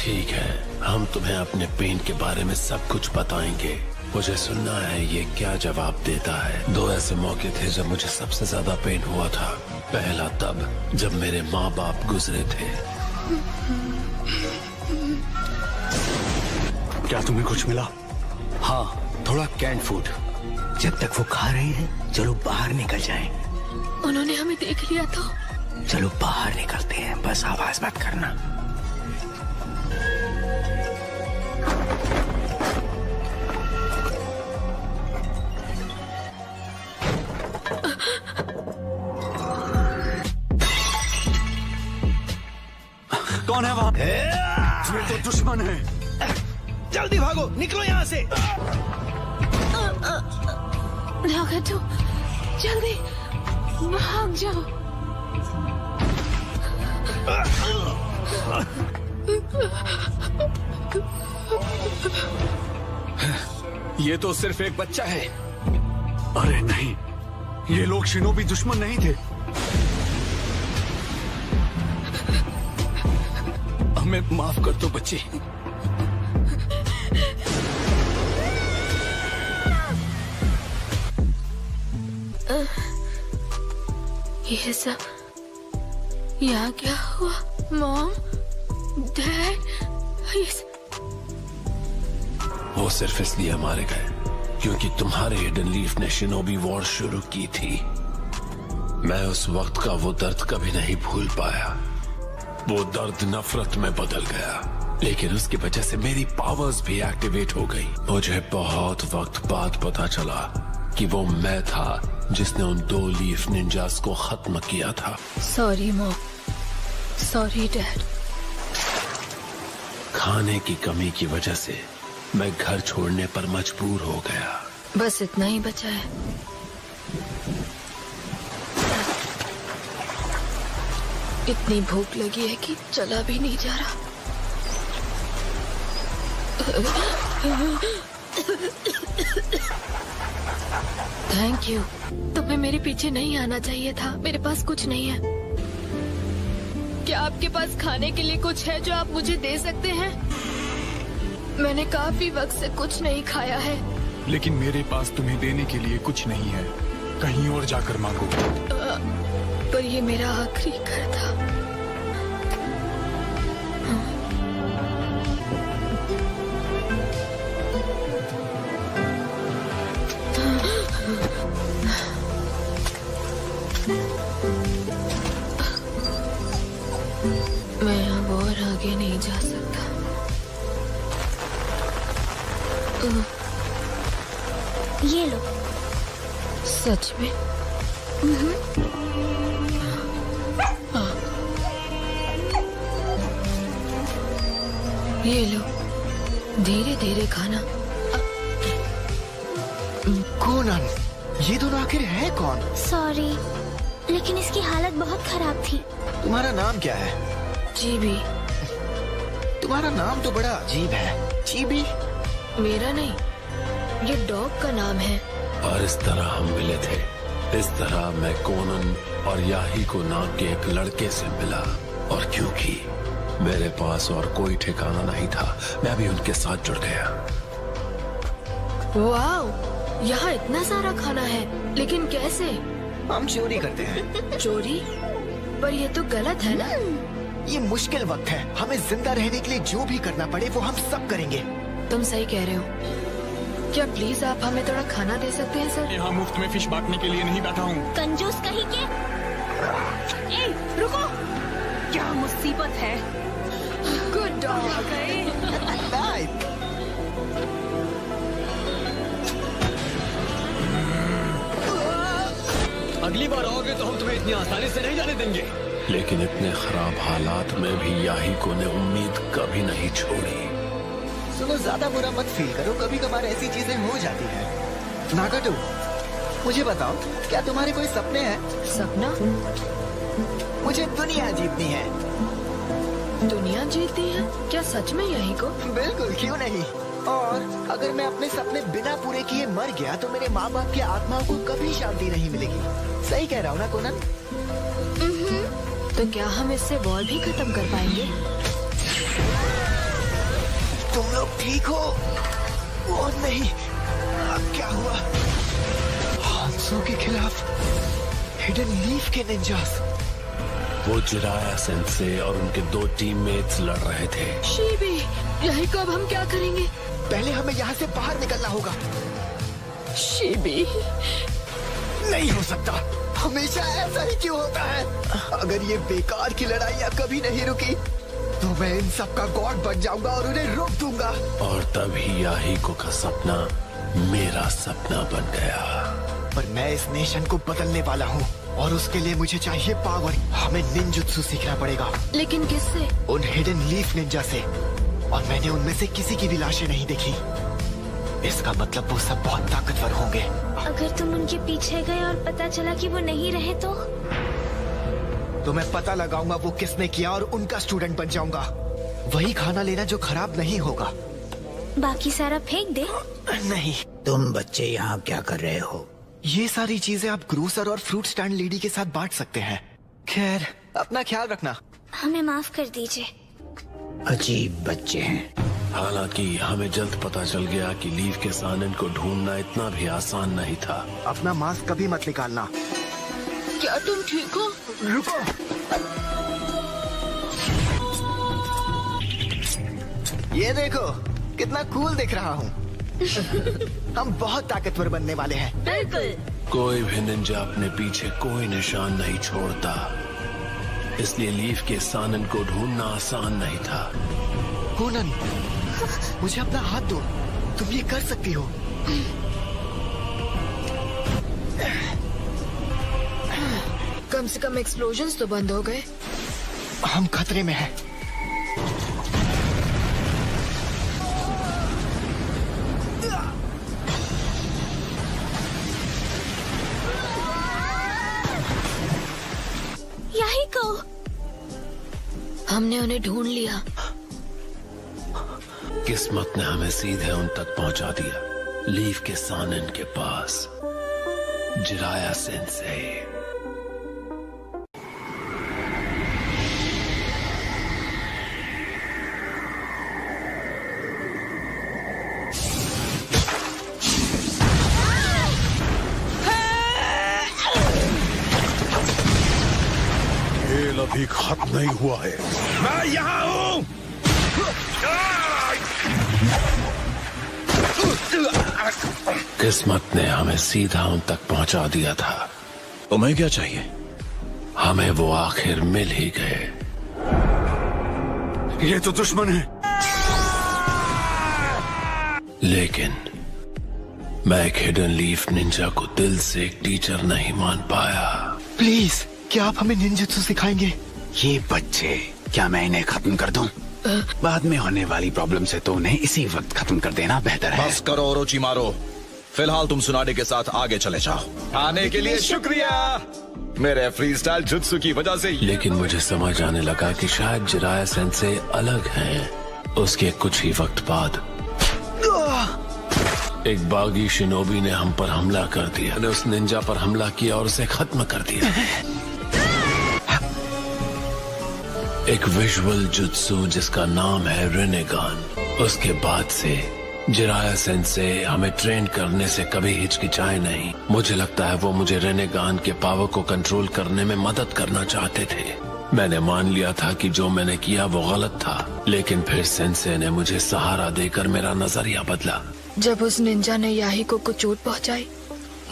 ठीक है, हम तुम्हें अपने पेन के बारे में सब कुछ बताएंगे। मुझे सुनना है ये क्या जवाब देता है। 2 ऐसे मौके थे जब मुझे सबसे ज्यादा पेन हुआ था। पहला तब जब मेरे माँ बाप गुजरे थे। क्या तुम्हें कुछ मिला? हाँ, थोड़ा कैंड फूड। जब तक वो खा रहे हैं चलो बाहर निकल जाएं। उन्होंने हमें देख लिया तो? चलो बाहर निकलते हैं, बस आवाज मत करना। कौन है वहाँ? तुम्हें तो दुश्मन है। जल्दी भागो, निकलो यहाँ से। नागाटो, जल्दी भाग जाओ। ये तो सिर्फ एक बच्चा है। अरे नहीं, ये लोग शिनोबी दुश्मन नहीं थे। हमें माफ कर दो बच्ची। ये सब यहाँ क्या हुआ? मॉम, डैड, वो सिर्फ इसलिए मारे गए क्योंकि तुम्हारे हिडन लीफ ने शिनोबी वॉर शुरू की थी। मैं उस वक्त का वो दर्द कभी नहीं भूल पाया। वो दर्द नफरत में बदल गया, लेकिन उसकी वजह से मेरी पावर्स भी एक्टिवेट हो गई। मुझे बहुत वक्त बाद पता चला कि वो मैं था जिसने उन 2 लीफ निंजास को खत्म किया था। Sorry mom, sorry dad. खाने की कमी की वजह से मैं घर छोड़ने पर मजबूर हो गया। बस इतना ही बचा है। इतनी भूख लगी है कि चला भी नहीं जा रहा। Thank you. तुम्हें मेरे पीछे नहीं आना चाहिए था। मेरे पास कुछ नहीं है। क्या आपके पास खाने के लिए कुछ है जो आप मुझे दे सकते हैं? मैंने काफी वक्त से कुछ नहीं खाया है। लेकिन मेरे पास तुम्हें देने के लिए कुछ नहीं है। कहीं और जाकर मांगो। पर ये मेरा आखिरी घर था। मैं अब और आगे नहीं जा सकता। ये लो। सच में? ये लो, धीरे धीरे खाना। कोनन, ये दोनों आखिर है कौन? सॉरी, लेकिन इसकी हालत बहुत खराब थी। तुम्हारा नाम क्या है? जीबी। तुम्हारा नाम तो बड़ा अजीब है। जीबी? मेरा नहीं, ये डॉग का नाम है। और इस तरह हम मिले थे। इस तरह मैं कोनन और याहिको नाम के एक लड़के से मिला। और क्योंकि मेरे पास और कोई ठिकाना नहीं था, मैं भी उनके साथ जुड़ गया। वाओ, यहाँ इतना सारा खाना है, लेकिन कैसे? हम चोरी करते हैं। चोरी? पर ये तो गलत है ना? ये मुश्किल वक्त है। हमें जिंदा रहने के लिए जो भी करना पड़े वो हम सब करेंगे। तुम सही कह रहे हो। क्या प्लीज आप हमें थोड़ा खाना दे सकते हैं सर? यहाँ मुफ्त में फिश बांटने के लिए नहीं बैठा हूँ। कंजूस कहीं के। ए, रुको! क्या मुसीबत है? गुड डॉग आ गए। अगली बार आओगे तो हम तुम्हें इतनी आसानी से नहीं जाने देंगे। लेकिन इतने खराब हालात में भी याहिको ने उम्मीद कभी नहीं छोड़ी। सुनो, ज्यादा बुरा मत फील करो। कभी कभार ऐसी चीजें हो जाती हैं। नागाटो, मुझे बताओ, क्या तुम्हारे कोई सपने हैं? सपना? मुझे दुनिया जीतनी है। दुनिया जीतती है? क्या सच में याहिको? बिल्कुल, क्यों नहीं। और अगर मैं अपने सपने बिना पूरे किए मर गया तो मेरे माँ बाप की आत्माओं को कभी शांति नहीं मिलेगी। सही कह रहा हूँ ना कोनन? तो क्या हम इससे वॉर भी खत्म कर पाएंगे? ठीक हो? वो नहीं, अब क्या हुआ? हांसो के खिलाफ हिडन लीफ के निंजास। वो जिराया सेंसे और उनके 2 टीममेट्स लड़ रहे थे। शीबी, यही को अब हम क्या करेंगे? पहले हमें यहाँ से बाहर निकलना होगा। शीबी, नहीं हो सकता, हमेशा ऐसा ही क्यों होता है? अगर ये बेकार की लड़ाइयाँ कभी नहीं रुकी तो मैं इन सब का गॉड बन जाऊंगा और उन्हें रोक दूंगा। और तभी याहिको का सपना मेरा सपना बन गया। पर मैं इस नेशन को बदलने वाला हूँ और उसके लिए मुझे चाहिए पावर। हमें निंजुत्सु सीखना पड़ेगा। लेकिन किससे? उन हिडन लीफ निंजा से। और मैंने उनमें से किसी की भी लाशें नहीं देखी। इसका मतलब वो सब बहुत ताकतवर होंगे। अगर तुम उनके पीछे गए और पता चला कि वो नहीं रहे तो मैं पता लगाऊंगा वो किसने किया और उनका स्टूडेंट बन जाऊंगा। वही खाना लेना जो खराब नहीं होगा। बाकी सारा फेंक दे। नहीं। तुम बच्चे यहाँ क्या कर रहे हो? ये सारी चीजें आप ग्रोसर और फ्रूट स्टैंड लेडी के साथ बांट सकते हैं। खैर, अपना ख्याल रखना। हमें माफ कर दीजिए। अजीब बच्चे हैं। हालांकि हमें जल्द पता चल गया कि लीफ के सानन को ढूंढना इतना भी आसान नहीं था। अपना मास्क कभी मत निकालना। क्या तुम ठीक हो? रुको। ये देखो, कितना कूल दिख रहा हूँ। हम बहुत ताकतवर बनने वाले हैं। बिल्कुल। कोई भी निंजा अपने पीछे कोई निशान नहीं छोड़ता, इसलिए लीफ के सानन को ढूंढना आसान नहीं था। कोनन, मुझे अपना हाथ दो। तुम ये कर सकती हो। कम से कम एक्सप्लोजन्स तो बंद हो गए। हम खतरे में हैं। याहिको, हमने उन्हें ढूंढ लिया। किस्मत ने हमें सीधे उन तक पहुंचा दिया, लीफ के सानन के पास। Jiraiya sense. खेल अभी खत्म नहीं हुआ है। मैं यहाँ हूँ। किस्मत ने हमें सीधा उन तक पहुंचा दिया था। तुम्हें क्या चाहिए? हमें वो आखिर मिल ही गए। ये तो दुश्मन है। लेकिन मैं एक हिडन लीफ निंजा को दिल से एक टीचर नहीं मान पाया। प्लीज, क्या आप हमें निंजुत्सु सिखाएंगे? ये बच्चे, क्या मैं इन्हें खत्म कर दूं? बाद में होने वाली प्रॉब्लम से तो उन्हें इसी वक्त खत्म कर देना बेहतर है। बस करो ओरोचिमारो, फिलहाल तुम सुनाडे के साथ आगे चले जाओ। आने के लिए शुक्रिया मेरे फ्रीस्टाइल जुत्सु की वजह से। लेकिन मुझे समझ आने लगा कि शायद जिराया सेंसे अलग हैं। उसके कुछ ही वक्त बाद एक बागी शिनोबी ने हम पर हमला कर दिया। मैंने उस निंजा पर हमला किया और उसे खत्म कर दिया। एक विजुअल जुत्सु जिसका नाम है रेनेगान। उसके बाद से जिराया सेंसे हमें ट्रेन करने से कभी हिचकिचाए नहीं। मुझे लगता है वो मुझे रेनेगान के पावर को कंट्रोल करने में मदद करना चाहते थे। मैंने मान लिया था कि जो मैंने किया वो गलत था, लेकिन फिर सेंसे ने मुझे सहारा देकर मेरा नजरिया बदला। जब उस निंजा ने याहिको को चोट पहुंचाई,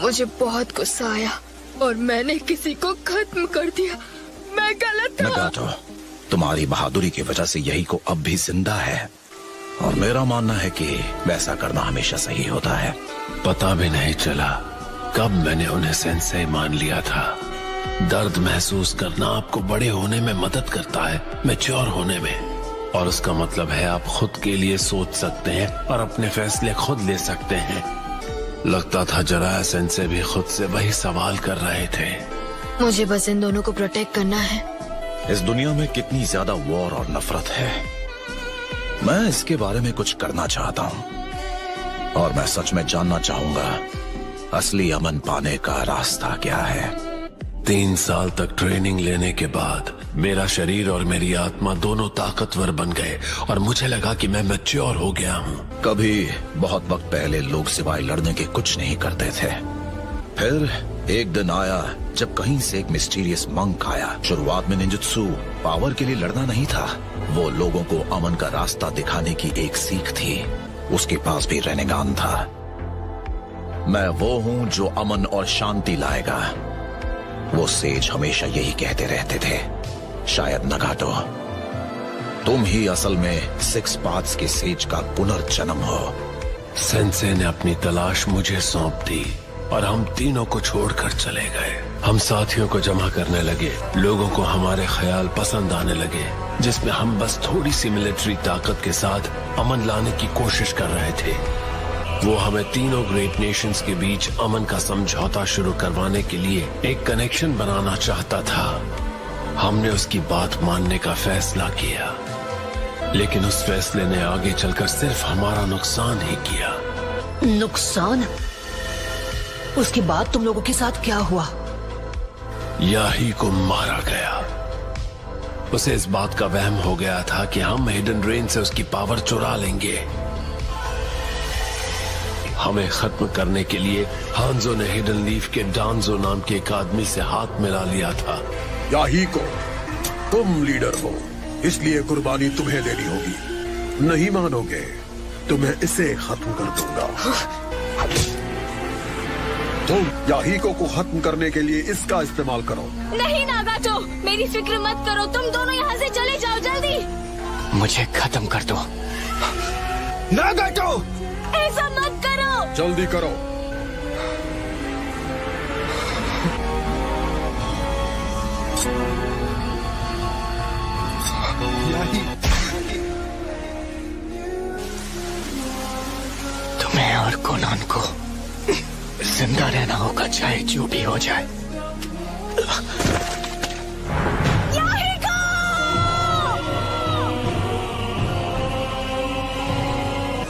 मुझे बहुत गुस्सा आया और मैंने किसी को खत्म कर दिया। मैं गलत था। नगाटो, तुम्हारी बहादुरी की वजह से यही को अब भी जिंदा है और मेरा मानना है कि वैसा करना हमेशा सही होता है। पता भी नहीं चला कब मैंने उन्हें सेंसे मान लिया था। दर्द महसूस करना आपको बड़े होने में मदद करता है, मैच्योर होने में। और उसका मतलब है आप खुद के लिए सोच सकते हैं और अपने फैसले खुद ले सकते हैं। लगता था जिराया सेंसे भी खुद से वही सवाल कर रहे थे। मुझे बस इन दोनों को प्रोटेक्ट करना है। इस दुनिया में कितनी ज्यादा वॉर और नफरत है। मैं इसके बारे में कुछ करना चाहता हूँ और मैं सच में जानना चाहूंगा असली अमन पाने का रास्ता क्या है। 3 साल तक ट्रेनिंग लेने के बाद मेरा शरीर और मेरी आत्मा दोनों ताकतवर बन गए और मुझे लगा कि मैं मैच्योर हो गया हूँ। कभी बहुत वक्त पहले लोग सिवाय लड़ने के कुछ नहीं करते थे। फिर एक दिन आया जब कहीं से एक मिस्टीरियस मंक आया। शुरुआत में निंजुत्सु पावर के लिए लड़ना नहीं था, वो लोगों को अमन का रास्ता दिखाने की एक सीख थी। उसके पास भी रेनेगान था। मैं वो हूँ जो अमन और शांति लाएगा, वो सेज हमेशा यही कहते रहते थे। शायद नगाटो, तुम ही असल में 6 पाथ्स के सेज का पुनर्जन्म हो। सेंसे ने अपनी तलाश मुझे सौंप दी और हम तीनों को छोड़कर चले गए। हम साथियों को जमा करने लगे। लोगों को हमारे ख्याल पसंद आने लगे, जिसमें हम बस थोड़ी सी मिलिट्री ताकत के साथ अमन लाने की कोशिश कर रहे थे। वो हमें तीनों ग्रेट नेशंस के बीच अमन का समझौता शुरू करवाने के लिए एक कनेक्शन बनाना चाहता था। हमने उसकी बात मानने का फैसला किया, लेकिन उस फैसले ने आगे चलकर सिर्फ हमारा नुकसान ही किया। नुकसान? उसके बाद तुम लोगों के साथ क्या हुआ? याही को मारा गया। उसे इस बात का वहम हो गया था कि हम हिडन रेन से उसकी पावर चुरा लेंगे। हमें खत्म करने के लिए हांजो ने हिडन लीफ के डांजो नाम के एक आदमी से हाथ मिला लिया था। याही को, तुम लीडर हो, इसलिए कुर्बानी तुम्हें देनी होगी। नहीं मानोगे तो मैं इसे खत्म कर दूंगा। तुम याहीको को खत्म करने के लिए इसका इस्तेमाल करो। नहीं नागाटो, मेरी फिक्र मत करो, तुम दोनों यहाँ से चले जाओ जल्दी। मुझे खत्म कर दो। नागाटो, ऐसा मत करो। जल्दी करो। तुम्हें और कोनान को जिंदा रहना होगा, चाहे जो भी हो जाए।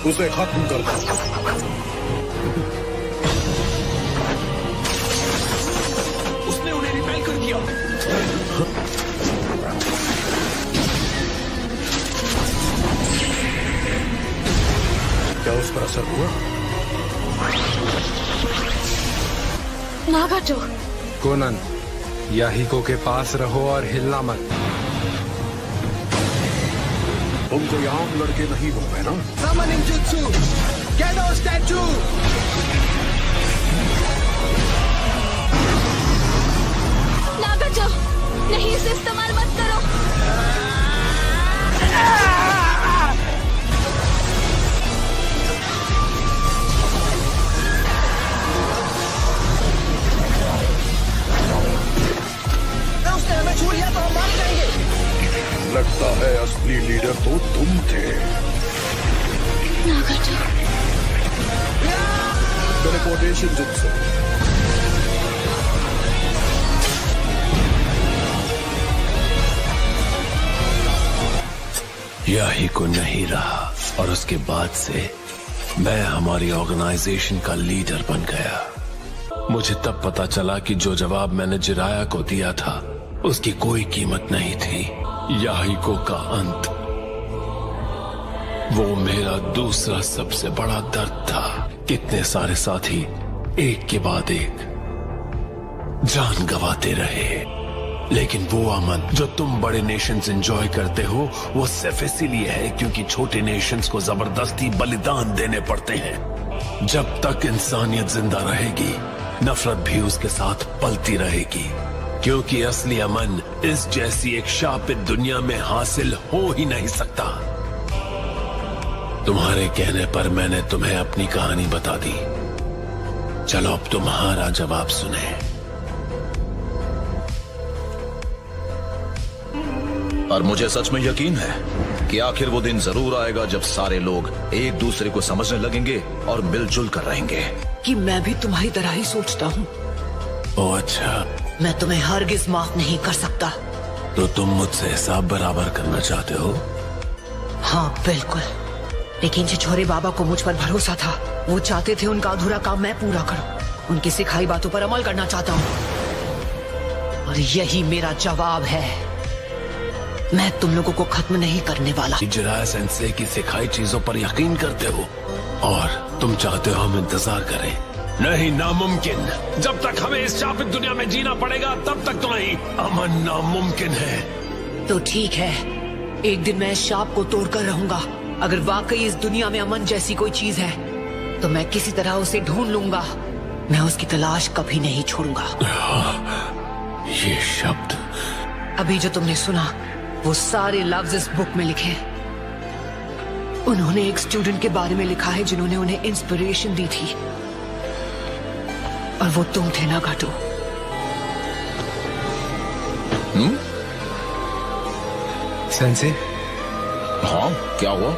उसे खत्म कर दो। उसने उन्हें रिपेल कर दिया। क्या उस पर असर हुआ? नागाटो, कोनन, याहीको के पास रहो और हिलना मत। तुम कोई आम लड़के नहीं हो, है ना? Summoning Jutsu! Gedo Statue! नागाटो, नहीं, इसे इस्तेमाल मत करो। उसने हमें छू लिया तो हम मार जाएंगे। लगता है असली लीडर तो तुम थे। नागाटो, टेलीपोर्टेशन जुत्सु। याही को नहीं रहा और उसके बाद से मैं हमारी ऑर्गेनाइजेशन का लीडर बन गया। मुझे तब पता चला कि जो जवाब मैंने जिराया को दिया था उसकी कोई कीमत नहीं थी। याहीको का अंत, वो मेरा दूसरा सबसे बड़ा दर्द था। कितने सारे साथी एक के बाद एक जान गंवाते रहे, लेकिन वो अमन जो तुम बड़े नेशंस एंजॉय करते हो वो सिर्फ इसीलिए है क्योंकि छोटे नेशंस को जबरदस्ती बलिदान देने पड़ते हैं। जब तक इंसानियत जिंदा रहेगी, नफरत भी उसके साथ पलती रहेगी, क्योंकि असली अमन इस जैसी एक शापित दुनिया में हासिल हो ही नहीं सकता। तुम्हारे कहने पर मैंने तुम्हें अपनी कहानी बता दी। चलो अब तुम्हारा जवाब सुने। और मुझे सच में यकीन है कि आखिर वो दिन जरूर आएगा जब सारे लोग एक दूसरे को समझने लगेंगे और मिलजुल कर रहेंगे। कि मैं भी तुम्हारी तरह ही सोचता हूँ। ओह अच्छा, मैं तुम्हें हरगिज माफ नहीं कर सकता। तो तुम मुझसे हिसाब बराबर करना चाहते हो? हाँ बिल्कुल, लेकिन छिछोरे बाबा को मुझ पर भरोसा था। वो चाहते थे उनका अधूरा काम मैं पूरा करूं। उनकी सिखाई बातों पर अमल करना चाहता हूँ और यही मेरा जवाब है। मैं तुम लोगों को खत्म नहीं करने वाला। जिराया सेंसे की सिखाई चीजों पर यकीन करते हो और तुम चाहते हो हम इंतजार करें। नहीं, नामुमकिन। जब तक हमें इस शापित दुनिया में जीना पड़ेगा तब तक तो नहीं। अमन नामुमकिन है। तो ठीक है, एक दिन मैं इस शाप को तोड़कर रहूंगा। अगर वाकई इस दुनिया में अमन जैसी कोई चीज है तो मैं किसी तरह उसे ढूंढ लूंगा। मैं उसकी तलाश कभी नहीं छोड़ूंगा। ये शब्द अभी जो तुमने सुना वो सारे लफ्ज इस बुक में लिखे। उन्होंने एक स्टूडेंट के बारे में लिखा है जिन्होंने उन्हें इंस्पिरेशन दी थी, और वो तुम थे नागाटो। सेंसे? हाँ, क्या हुआ?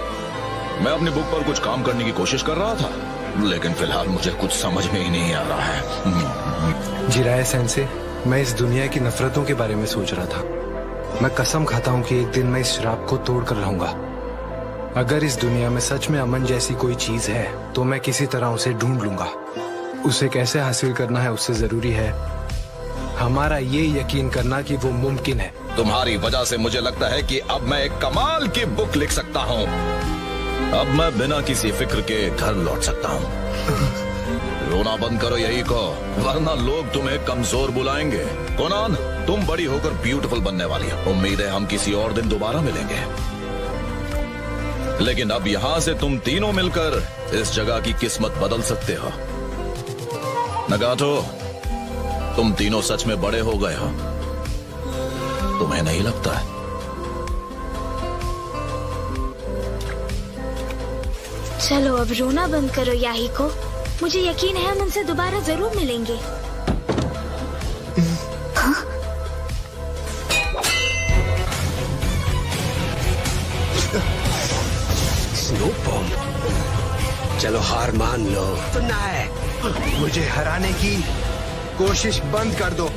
मैं अपनी बुक पर कुछ काम करने की कोशिश कर रहा था, लेकिन फिलहाल मुझे कुछ समझ में ही नहीं आ रहा है। जिराया सेंसे, मैं इस दुनिया की नफरतों के बारे में सोच रहा था। मैं कसम खाता हूँ कि एक दिन मैं इस श्राप को तोड़ कर रहूंगा। अगर इस दुनिया में सच में अमन जैसी कोई चीज है तो मैं किसी तरह उसे ढूंढ लूंगा। उसे कैसे हासिल करना है उससे जरूरी है हमारा ये यकीन करना कि वो मुमकिन है। तुम्हारी वजह से मुझे लगता है कि अब मैं एक कमाल की बुक लिख सकता हूँ। अब मैं बिना किसी फिक्र के घर लौट सकता हूँ। रोना बंद करो यही को, वरना लोग तुम्हें कमजोर बुलाएंगे। कोनान, तुम बड़ी होकर ब्यूटीफुल बनने वाली हो। उम्मीद है हम किसी और दिन दोबारा मिलेंगे। लेकिन अब यहाँ से तुम तीनों मिलकर इस जगह की किस्मत बदल सकते हो। नगाटो, तुम तीनों सच में बड़े हो गए हो, तुम्हें नहीं लगता है? चलो अब रोना बंद करो याहिको। मुझे यकीन है हम उनसे दोबारा जरूर मिलेंगे। हाँ? स्नो बॉम्ब, चलो हार मान लो। सुनना है, मुझे हराने की कोशिश बंद कर दो।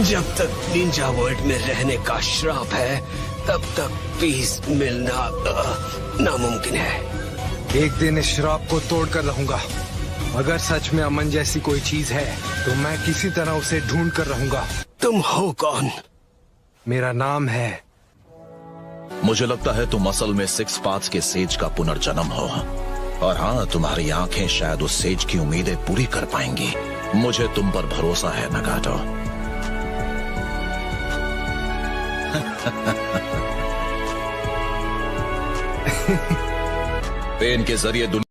जब तक निंजा वर्ल्ड में रहने का श्राप है तब तक पीस मिलना नामुमकिन है। एक दिन इस श्राप को तोड़ कर रहूंगा। अगर सच में अमन जैसी कोई चीज है तो मैं किसी तरह उसे ढूंढ कर रहूंगा। तुम हो कौन? मेरा नाम है। मुझे लगता है तुम असल में 6 पाथ्स के सेज का पुनर्जन्म हो। और हाँ, तुम्हारी आंखें शायद उस सेज की उम्मीदें पूरी कर पाएंगी। मुझे तुम पर भरोसा है नगाटो। पेन के जरिए